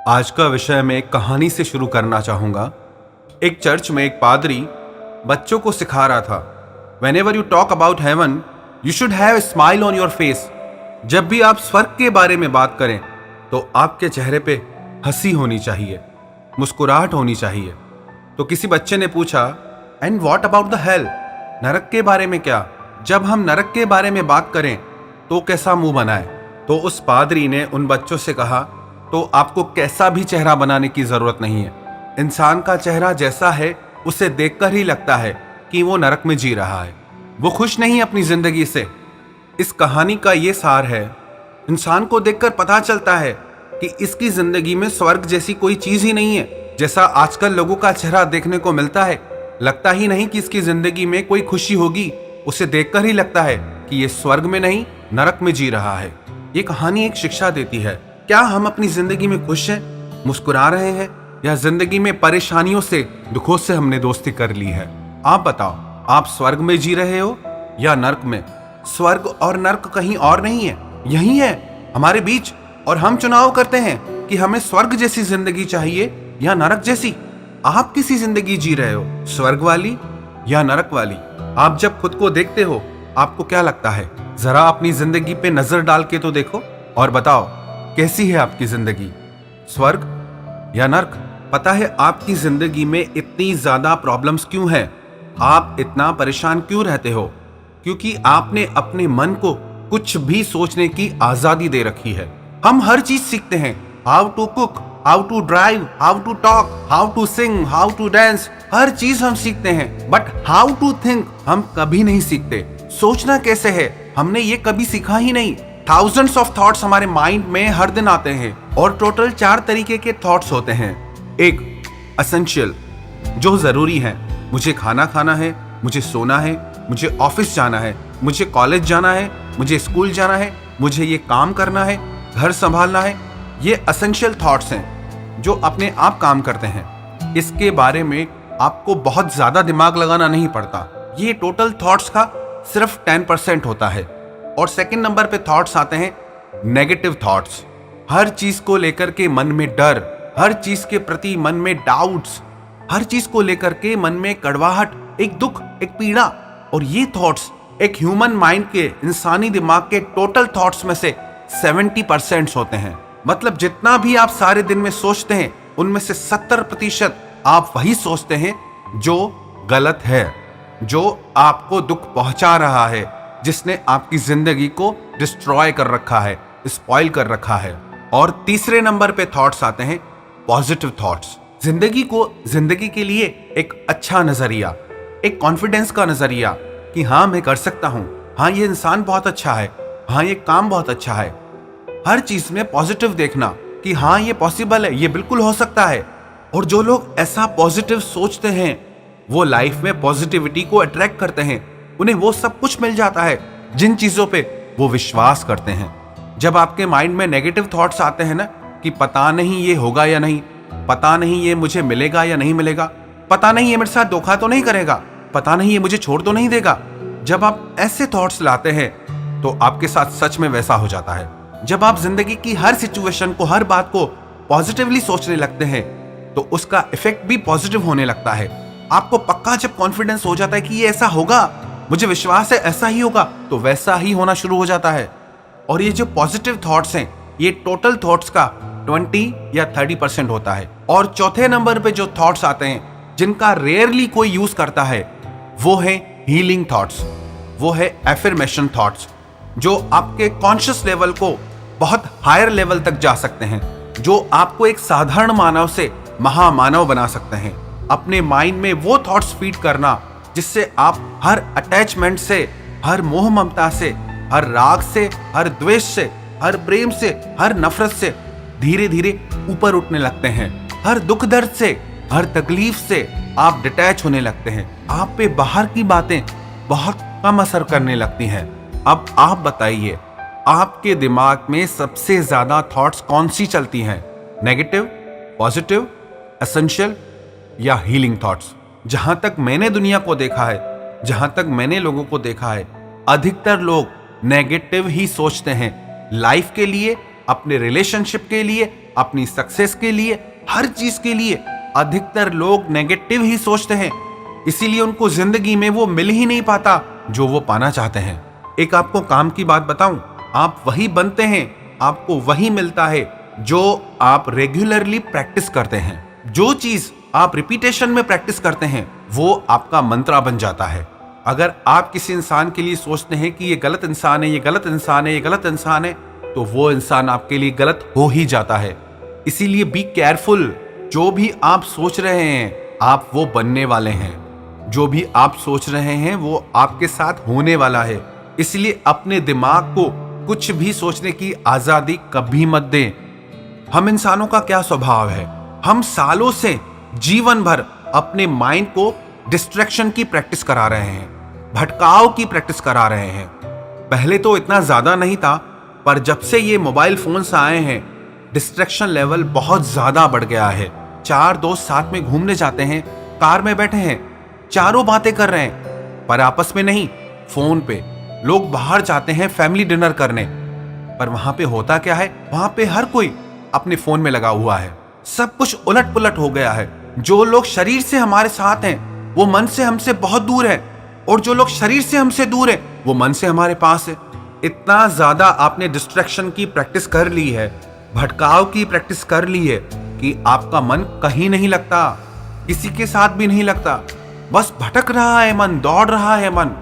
आज का विषय मैं एक कहानी से शुरू करना चाहूंगा। एक चर्च में एक पादरी बच्चों को सिखा रहा था, whenever you talk about heaven you should have a smile on your face. जब भी आप स्वर्ग के बारे में बात करें तो आपके चेहरे पे हंसी होनी चाहिए, मुस्कुराहट होनी चाहिए। तो किसी बच्चे ने पूछा, and what about the hell, नरक के बारे में क्या? जब हम नरक के बारे में बात करें तो कैसा मुंह बनाए? तो उस पादरी ने उन बच्चों से कहा, तो आपको कैसा भी चेहरा बनाने की जरूरत नहीं है। इंसान का चेहरा जैसा है उसे देखकर ही लगता है कि वो नरक में जी रहा है, वो खुश नहीं अपनी जिंदगी से। इस कहानी का ये सार है, इंसान को देखकर पता चलता है कि इसकी जिंदगी में स्वर्ग जैसी कोई चीज ही नहीं है। जैसा आजकल लोगों का चेहरा देखने को मिलता है, लगता ही नहीं कि इसकी जिंदगी में कोई खुशी होगी। उसे देखकर ही लगता है कि ये स्वर्ग में नहीं नरक में जी रहा है। ये कहानी एक शिक्षा देती है, क्या हम अपनी जिंदगी में खुश हैं, मुस्कुरा रहे हैं, या जिंदगी में परेशानियों से, दुखों से हमने दोस्ती कर ली है? आप बताओ, आप स्वर्ग में जी रहे हो या नरक में? स्वर्ग और नरक कहीं और नहीं है, यही है हमारे बीच। और हम चुनाव करते हैं कि हमें स्वर्ग जैसी जिंदगी चाहिए या नरक जैसी। आप किसी जिंदगी जी रहे हो, स्वर्ग वाली या नरक वाली? आप जब खुद को देखते हो आपको क्या लगता है? जरा अपनी जिंदगी पे नजर डाल के तो देखो और बताओ कैसी है आपकी जिंदगी, स्वर्ग या नरक? पता है आपकी जिंदगी में इतनी ज्यादा प्रॉब्लम्स क्यों हैं? आप इतना परेशान क्यों रहते हो? क्योंकि आपने अपने मन को कुछ भी सोचने की आजादी दे रखी है। हम हर चीज सीखते हैं, how to cook, how to drive, how to talk, how to sing, how to dance, हर चीज हम सीखते हैं। बट हाउ टू थिंक हम कभी नहीं सीखते। सोचना कैसे है हमने ये कभी सीखा ही नहीं। थाउजेंड्स ऑफ थॉट्स हमारे माइंड में हर दिन आते हैं और टोटल 4 तरीके के थॉट्स होते हैं। एक, एसेंशियल, जो जरूरी है, मुझे खाना खाना है, मुझे सोना है, मुझे ऑफिस जाना है, मुझे कॉलेज जाना है, मुझे स्कूल जाना है, मुझे ये काम करना है, घर संभालना है। ये एसेंशियल थॉट्स हैं जो अपने आप काम करते हैं। इसके बारे में आपको बहुत ज्यादा दिमाग लगाना नहीं पड़ता। ये टोटल थॉट्स का सिर्फ 10% होता है। और सेकंड नंबर पे थॉट्स आते हैं नेगेटिव थॉट्स। हर चीज को लेकर के मन में डर, हर चीज के प्रति मन में डाउट्स, हर चीज को लेकर के मन में कड़वाहट, एक दुख, एक पीड़ा। और ये थॉट्स एक ह्यूमन माइंड के, इंसानी दिमाग के टोटल थॉट्स में से 70% होते हैं। मतलब जितना भी आप सारे दिन में सोचते हैं उनमें से 70% आप वही सोचते हैं जो गलत है, जो आपको दुख पहुंचा रहा है, जिसने आपकी जिंदगी को डिस्ट्रॉय कर रखा है, स्पॉइल कर रखा है। और तीसरे नंबर पे थॉट्स आते हैं पॉजिटिव थॉट्स। जिंदगी को, जिंदगी के लिए एक अच्छा नजरिया, एक कॉन्फिडेंस का नजरिया कि हाँ मैं कर सकता हूँ, हाँ ये इंसान बहुत अच्छा है, हाँ ये काम बहुत अच्छा है। हर चीज में पॉजिटिव देखना कि हाँ ये पॉसिबल है, ये बिल्कुल हो सकता है। और जो लोग ऐसा पॉजिटिव सोचते हैं वो लाइफ में पॉजिटिविटी को अट्रैक्ट करते हैं। उन्हें वो सब कुछ मिल जाता है जिन चीजों पे वो विश्वास करते हैं। जब आपके माइंड में नेगेटिव थॉट्स आते हैं ना कि पता नहीं ये होगा या नहीं, पता नहीं ये मुझे मिलेगा या नहीं मिलेगा, पता नहीं ये मेरे साथ धोखा तो नहीं करेगा, पता नहीं ये मुझे छोड़ तो नहीं देगा, जब आप ऐसे थॉट्स लाते हैं तो आपके साथ सच में वैसा हो जाता है। जब आप जिंदगी की हर सिचुएशन को, हर बात को पॉजिटिवली सोचने लगते हैं तो उसका इफेक्ट भी पॉजिटिव होने लगता है। आपको पक्का जब कॉन्फिडेंस हो जाता है कि ये ऐसा होगा, मुझे विश्वास है ऐसा ही होगा, तो वैसा ही होना शुरू हो जाता है। और ये जो पॉजिटिव थॉट्स हैं ये टोटल थॉट्स का 20 या 30% होता है। और चौथे नंबर पे जो थॉट्स आते हैं जिनका रेयरली कोई यूज करता है वो है हीलिंग थॉट्स, वो है एफर्मेशन थॉट्स, जो आपके कॉन्शियस लेवल को बहुत हायर लेवल तक जा सकते हैं, जो आपको एक साधारण मानव से महामानव बना सकते हैं। अपने माइंड में वो थॉट्स फीड करना जिससे आप हर अटैचमेंट से, हर मोह ममता से, हर राग से, हर द्वेष से, हर प्रेम से, हर नफरत से धीरे धीरे ऊपर उठने लगते हैं। हर दुख दर्द से, हर तकलीफ से आप डिटैच होने लगते हैं। आप पे बाहर की बातें बहुत कम असर करने लगती हैं। अब आप बताइए, आपके दिमाग में सबसे ज्यादा थॉट्स कौन सी चलती हैं? नेगेटिव, पॉजिटिव, एसेंशियल या हीलिंग थॉट्स? जहां तक मैंने दुनिया को देखा है, जहां तक मैंने लोगों को देखा है, अधिकतर लोग नेगेटिव ही सोचते हैं लाइफ के लिए अपने रिलेशनशिप के लिए, अपनी सक्सेस के लिए, हर चीज के लिए अधिकतर लोग नेगेटिव ही सोचते हैं। इसीलिए उनको जिंदगी में वो मिल ही नहीं पाता जो वो पाना चाहते हैं। एक आपको काम की बात बताऊं, आप वही बनते हैं, आपको वही मिलता है जो आप रेगुलरली प्रैक्टिस करते हैं। जो चीज आप रिपीटेशन में प्रैक्टिस करते हैं वो आपका मंत्रा बन जाता है। अगर आप किसी इंसान के लिए सोचते हैं कि ये गलत इंसान है, ये गलत इंसान है, ये गलत इंसान है, तो वो इंसान आपके लिए गलत हो ही जाता है। इसीलिए बी केयरफुल। जो भी आप सोच रहे हैं आप वो बनने वाले हैं। जो भी आप सोच रहे हैं वो आपके साथ होने वाला है। इसलिए अपने दिमाग को कुछ भी सोचने की आजादी कभी मत दें। हम इंसानों का क्या स्वभाव है, हम सालों से जीवन भर अपने माइंड को डिस्ट्रैक्शन की प्रैक्टिस करा रहे हैं, भटकाव की प्रैक्टिस करा रहे हैं। पहले तो इतना ज्यादा नहीं था, पर जब से ये मोबाइल फोन्स आए हैं डिस्ट्रैक्शन लेवल बहुत ज्यादा बढ़ गया है। 4 दोस्त साथ में घूमने जाते हैं, कार में बैठे हैं, चारों बातें कर रहे हैं, पर आपस में नहीं, फोन पे। लोग बाहर जाते हैं फैमिली डिनर करने, पर वहां पे होता क्या है, वहां पे हर कोई अपने फोन में लगा हुआ है। सब कुछ उलट पुलट हो गया है। जो लोग शरीर से हमारे साथ हैं वो मन से हमसे बहुत दूर है, और जो लोग शरीर से हमसे दूर हैं वो मन से हमारे पास है। इतना ज्यादा आपने डिस्ट्रैक्शन की प्रैक्टिस कर ली है, भटकाव की प्रैक्टिस कर ली है कि आपका मन कहीं नहीं लगता, किसी के साथ भी नहीं लगता। बस भटक रहा है मन, दौड़ रहा है मन।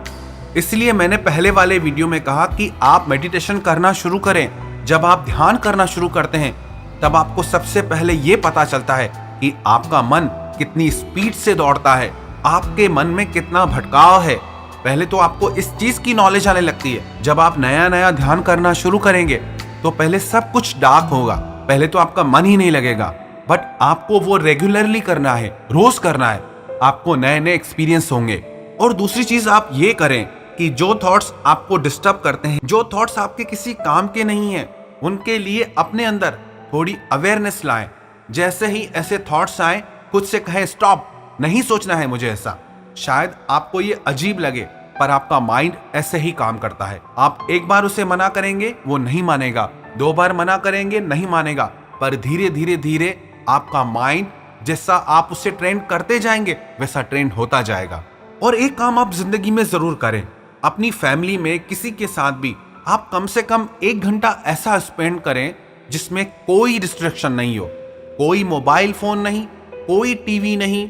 इसलिए मैंने पहले वाले वीडियो में कहा कि आप मेडिटेशन करना शुरू करें। जब आप ध्यान करना शुरू करते हैं तब आपको सबसे पहले यह पता चलता है कि आपका मन कितनी स्पीड से दौड़ता है, आपके मन में कितना भटकाव है। पहले तो आपको इस चीज की नॉलेज आने लगती है। जब आप नया नया ध्यान करना शुरू करेंगे तो पहले सब कुछ डार्क होगा, पहले तो आपका मन ही नहीं लगेगा। बट आपको वो रेगुलरली करना है, रोज करना है, आपको नए नए एक्सपीरियंस होंगे। और दूसरी चीज आप ये करें कि जो थॉट्स आपको डिस्टर्ब करते हैं, जो थॉट्स आपके किसी काम के नहीं है, उनके लिए अपने अंदर थोड़ी अवेयरनेस लाएं। जैसे ही ऐसे थॉट्स आए खुद से कहें स्टॉप, नहीं सोचना है मुझे ऐसा। शायद आपको ये अजीब लगे, पर आपका माइंड ऐसे ही काम करता है। आप एक बार उसे मना करेंगे वो नहीं मानेगा, 2 बार मना करेंगे नहीं मानेगा, पर धीरे धीरे धीरे आपका माइंड जैसा आप उससे ट्रेन करते जाएंगे वैसा ट्रेन होता जाएगा। और एक काम आप जिंदगी में जरूर करें, अपनी फैमिली में किसी के साथ भी आप कम से कम 1 घंटा ऐसा स्पेंड करें जिसमें कोई डिस्ट्रैक्शन नहीं हो, कोई मोबाइल फोन नहीं, कोई टीवी नहीं,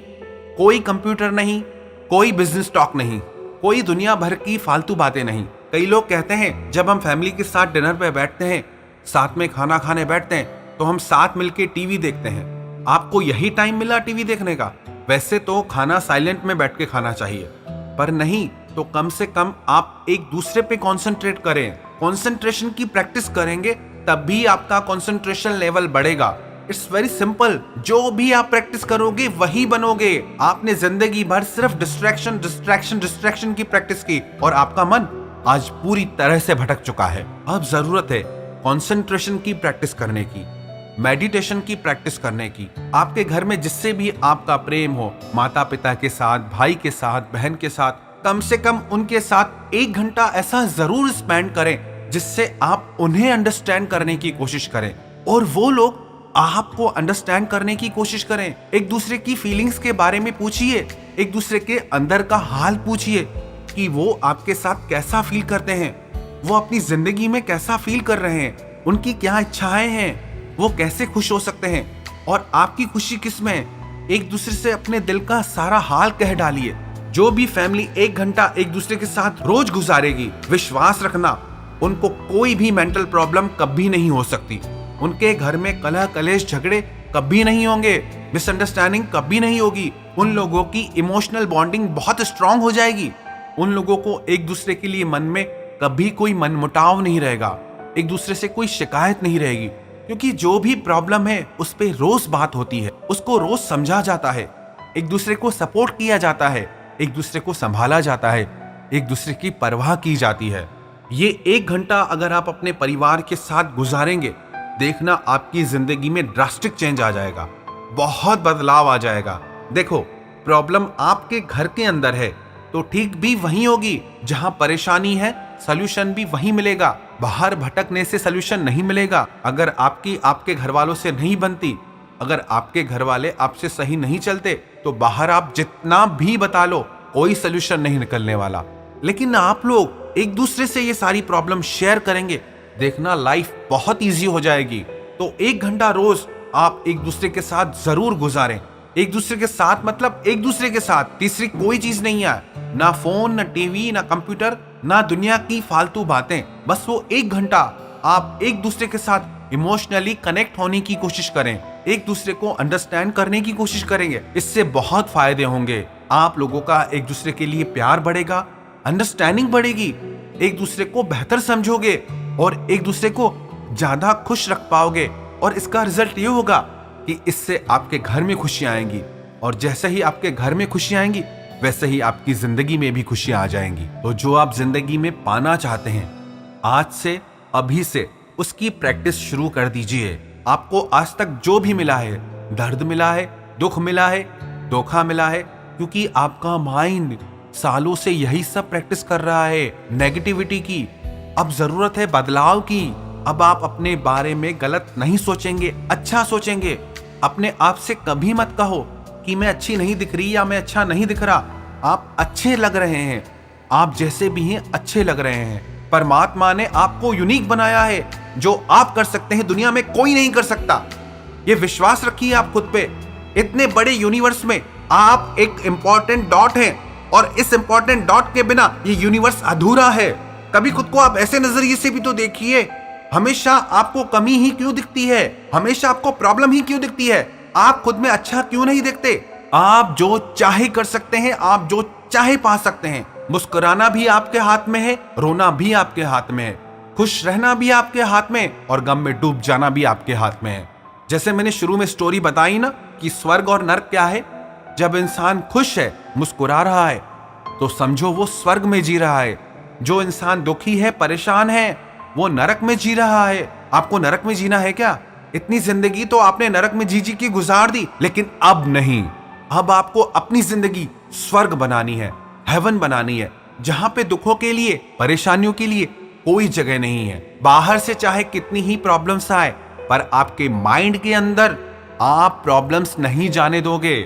कोई कंप्यूटर नहीं, कोई बिजनेस टॉक नहीं, कोई दुनिया भर की फालतू बातें नहीं। कई लोग कहते हैं जब हम फैमिली के साथ डिनर पे बैठते हैं, साथ में खाना खाने बैठते हैं, तो हम साथ मिलके टीवी देखते हैं। आपको यही टाइम मिला टीवी देखने का? वैसे तो खाना साइलेंट में बैठ के खाना चाहिए, पर नहीं तो कम से कम आप एक दूसरे पे कंसंट्रेट करें। कंसंट्रेशन की प्रैक्टिस करेंगे तब भी आपका कंसंट्रेशन लेवल बढ़ेगा। It's very simple. जो भी आप प्रैक्टिस करोगे वही बनोगे। आपने जिंदगी भर सिर्फ डिस्ट्रैक्शन डिस्ट्रैक्शन डिस्ट्रैक्शन की प्रैक्टिस की और आपका मन आज पूरी तरह से भटक चुका है। अब जरूरत है कंसंट्रेशन की प्रैक्टिस करने की, मेडिटेशन की प्रैक्टिस करने की। आपके घर में जिससे भी आपका प्रेम हो, माता पिता के साथ, भाई के साथ, बहन के साथ, कम से कम उनके साथ 1 घंटा ऐसा जरूर स्पेंड करें जिससे आप उन्हें अंडरस्टैंड करने की कोशिश करें और वो लोग आपको अंडरस्टैंड करने की कोशिश करें। एक दूसरे की फीलिंग्स के बारे में पूछिए, एक दूसरे के अंदर का हाल पूछिए कि वो आपके साथ कैसा फील करते हैं, वो अपनी जिंदगी में कैसा फील कर रहे हैं, उनकी क्या इच्छाएं हैं, वो कैसे खुश हो सकते हैं और आपकी खुशी किस में है। एक दूसरे से अपने दिल का सारा हाल कह डालिए। जो भी फैमिली 1 घंटा एक दूसरे के साथ रोज गुजारेगी, विश्वास रखना उनको कोई भी मेंटल प्रॉब्लम कभी नहीं हो सकती। उनके घर में कलह कलेश झगड़े कभी नहीं होंगे, मिसअंडरस्टैंडिंग कभी नहीं होगी। उन लोगों की इमोशनल बॉन्डिंग बहुत स्ट्रांग हो जाएगी। उन लोगों को एक दूसरे के लिए मन में कभी कोई मनमुटाव नहीं रहेगा, एक दूसरे से कोई शिकायत नहीं रहेगी, क्योंकि जो भी प्रॉब्लम है उस पे रोज बात होती है, उसको रोज समझा जाता है, एक दूसरे को सपोर्ट किया जाता है, एक दूसरे को संभाला जाता है, एक दूसरे की परवाह की जाती है। ये 1 घंटा अगर आप अपने परिवार के साथ गुजारेंगे, देखना आपकी जिंदगी में ड्रास्टिक चेंज आ जाएगा, बहुत बदलाव आ जाएगा। देखो, प्रॉब्लम आपके घर के अंदर है तो ठीक भी वहीं होगी, जहां परेशानी है सॉल्यूशन भी वहीं मिलेगा। बाहर भटकने से सोल्यूशन नहीं मिलेगा। अगर आपकी आपके घर वालों से नहीं बनती, अगर आपके घर वाले आपसे सही नहीं चलते, तो बाहर आप जितना भी बता लो कोई सोल्यूशन नहीं निकलने वाला। लेकिन आप लोग एक दूसरे से ये सारी प्रॉब्लम शेयर करेंगे, देखना लाइफ बहुत इजी हो जाएगी। तो 1 घंटा रोज आप एक दूसरे के साथ जरूर गुजारें। एक दूसरे के साथ मतलब एक दूसरे के साथ, तीसरी कोई चीज नहीं है, ना फोन, ना टीवी, ना कंप्यूटर, ना दुनिया की फालतू बातें। बस वो 1 घंटा आप एक दूसरे के साथ इमोशनली कनेक्ट होने की कोशिश करें, एक दूसरे को अंडरस्टैंड करने की कोशिश करेंगे। इससे बहुत फायदे होंगे। आप लोगों का एक दूसरे के लिए प्यार बढ़ेगा, अंडरस्टैंडिंग बढ़ेगी, एक दूसरे को बेहतर समझोगे और एक दूसरे को ज्यादा खुश रख पाओगे। और इसका रिजल्ट ये होगा कि इससे आपके घर में खुशियां आएंगी, और जैसे ही आपके घर में खुशियां आएंगी वैसे ही आपकी जिंदगी में भी खुशियां आ जाएंगी। तो जो आप जिंदगी में पाना चाहते हैं, आज से, अभी से उसकी प्रैक्टिस शुरू कर दीजिए। आपको आज तक जो भी मिला है, दर्द मिला है, दुख मिला है, धोखा मिला है, क्योंकि आपका माइंड सालों से यही सब प्रैक्टिस कर रहा है, नेगेटिविटी की। अब जरूरत है बदलाव की। अब आप अपने बारे में गलत नहीं सोचेंगे, अच्छा सोचेंगे। अपने आप से कभी मत कहो कि मैं अच्छी नहीं दिख रही या मैं अच्छा नहीं दिख रहा। आप अच्छे लग रहे हैं, आप जैसे भी हैं अच्छे लग रहे हैं। परमात्मा ने आपको यूनिक बनाया है। जो आप कर सकते हैं दुनिया में कोई नहीं कर सकता। ये विश्वास रखिए आप खुद पे। इतने बड़े यूनिवर्स में आप एक इंपॉर्टेंट डॉट हैं, और इस इंपॉर्टेंट डॉट के बिना ये यूनिवर्स अधूरा है। कभी खुद को आप ऐसे नजरिए से भी तो देखिए। हमेशा आपको कमी ही क्यों दिखती है? हमेशा आपको प्रॉब्लम ही क्यों दिखती है? आप खुद में अच्छा क्यों नहीं देखते? आप जो चाहे कर सकते हैं, आप जो चाहे पा सकते हैं। मुस्कुराना भी आपके हाथ में है, रोना भी आपके हाथ में है, खुश रहना भी आपके हाथ में, और गम में डूब जाना भी आपके हाथ में है। जैसे मैंने शुरू में स्टोरी बताई ना कि स्वर्ग और नर्क क्या है। जब इंसान खुश है, मुस्कुरा रहा है, तो समझो वो स्वर्ग में जी रहा है। जो इंसान दुखी है, परेशान है, वो नरक में जी रहा है। आपको नरक में जीना है क्या? इतनी जिंदगी तो आपने नरक में जी जी की गुजार दी। लेकिन अब नहीं, अब आपको अपनी जिंदगी स्वर्ग बनानी है, हेवन बनानी है, जहां पे दुखों के लिए, परेशानियों के लिए कोई जगह नहीं है। बाहर से चाहे कितनी ही प्रॉब्लम्स आए, पर आपके माइंड के अंदर आप प्रॉब्लम्स नहीं जाने दोगे।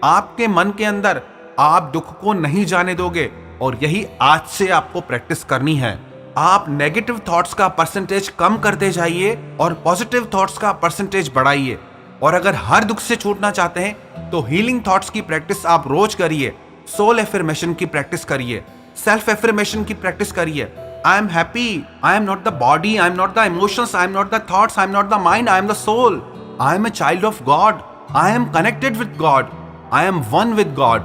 आपके मन के अंदर आप दुख को नहीं जाने दोगे। और यही आज से आपको प्रैक्टिस करनी है। आप नेगेटिव थॉट्स का परसेंटेज कम करते जाइए और पॉजिटिव थॉट्स का परसेंटेज बढ़ाइए। और अगर हर दुख से छूटना चाहते हैं तो हीलिंग थॉट्स की प्रैक्टिस आप रोज करिए। सोल एफर्मेशन की प्रैक्टिस करिए, सेल्फ एफर्मेशन की प्रैक्टिस करिए। I am happy, I am not the body, I am not the emotions, I am not the thoughts, I am not the mind, I am the soul. I am a child of God, I am connected with God, I am one with God,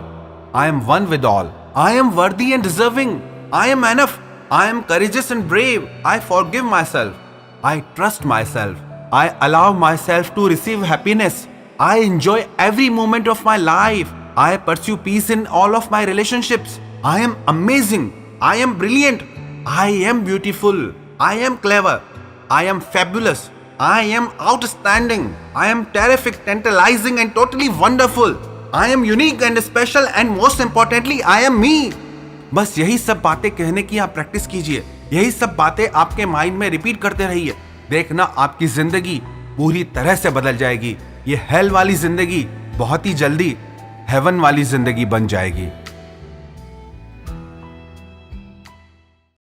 I am one with all, I am worthy and deserving, I am enough, I am courageous and brave. I forgive myself. I trust myself. I allow myself to receive happiness. I enjoy every moment of my life. I pursue peace in all of my relationships. I am amazing. I am brilliant. I am beautiful. I am clever. I am fabulous. I am outstanding. I am terrific, tantalizing and totally wonderful. I am unique and special, and most importantly, I am me. बस यही सब बातें कहने की आप practice कीजिए। यही सब बातें आपके माइंड में रिपीट करते रहिए। देखना आपकी जिंदगी पूरी तरह से बदल जाएगी। ये हेल वाली जिंदगी बहुत ही जल्दी हेवन वाली जिंदगी बन जाएगी।